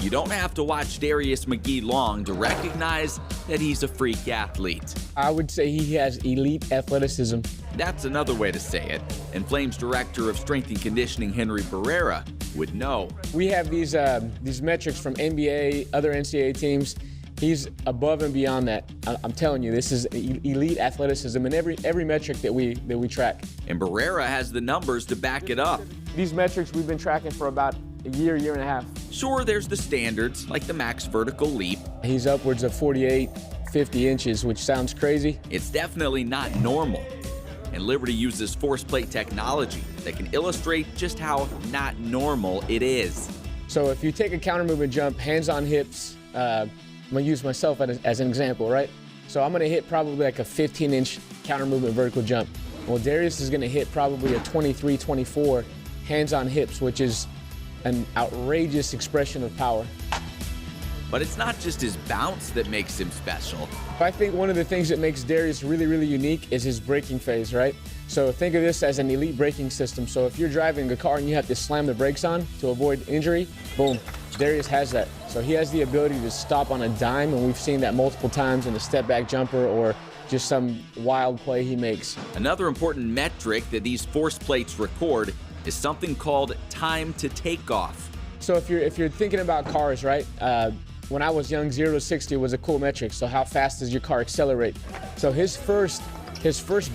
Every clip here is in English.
You don't have to watch Darius McGee long to recognize that he's a freak athlete. I would say he has elite athleticism. That's another way to say it, and Flames Director of Strength and Conditioning Henry Barrera would know. We have these metrics from NBA, other NCAA teams. He's above and beyond that. I'm telling you, this is elite athleticism in every metric that we track. And Barrera has the numbers to back it up. These metrics we've been tracking for about a year and a half. Sure, there's the standards, like the max vertical leap. He's upwards of 48, 50 inches, which sounds crazy. It's definitely not normal. And Liberty uses force plate technology that can illustrate just how not normal it is. So if you take a counter movement jump, hands on hips, I'm gonna use myself as an example, right? So I'm gonna hit probably like a 15-inch counter movement vertical jump. Well, Darius is gonna hit probably a 23, 24 hands on hips, which is an outrageous expression of power. But it's not just his bounce that makes him special. I think one of the things that makes Darius really unique is his braking phase, right? So think of this as an elite braking system. So if you're driving a car and you have to slam the brakes on to avoid injury, boom, Darius has that. So he has the ability to stop on a dime, and we've seen that multiple times in a step back jumper or just some wild play he makes. Another important metric that these force plates record is something called time to takeoff. So if you're thinking about cars, right? When I was young, 0 to 60 was a cool metric. So how fast does your car accelerate? So his first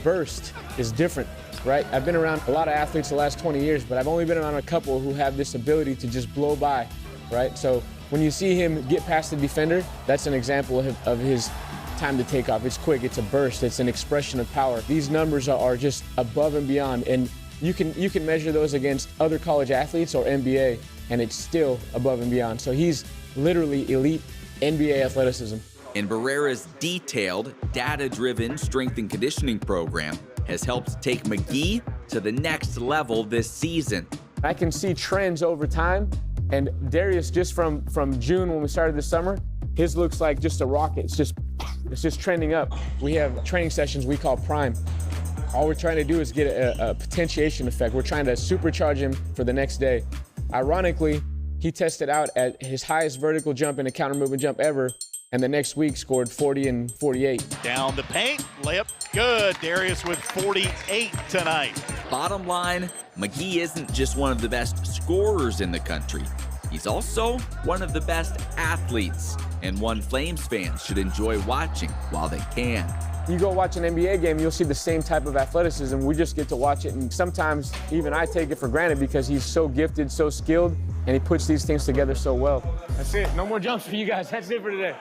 burst is different, right? I've been around a lot of athletes the last 20 years, but I've only been around a couple who have this ability to just blow by, right? So when you see him get past the defender, that's an example of his time to take off. It's quick, it's a burst, it's an expression of power. These numbers are just above and beyond, and you can measure those against other college athletes or NBA, and it's still above and beyond. So he's literally elite NBA athleticism. And Barrera's detailed, data-driven strength and conditioning program has helped take McGee to the next level this season. I can see trends over time, and Darius, just from June when we started this summer, his looks like just a rocket. It's just trending up. We have training sessions we call prime. All we're trying to do is get a potentiation effect. We're trying to supercharge him for the next day. Ironically, he tested out at his highest vertical jump in a counter movement jump ever, and the next week scored 40 and 48. Down the paint, layup good. Darius with 48 tonight. Bottom line, McGee isn't just one of the best scorers in the country. He's also one of the best athletes, and one Flames fans should enjoy watching while they can. You go watch an NBA game, you'll see the same type of athleticism. We just get to watch it, and sometimes even I take it for granted because he's so gifted, so skilled, and he puts these things together so well. That's it. No more jumps for you guys. That's it for today.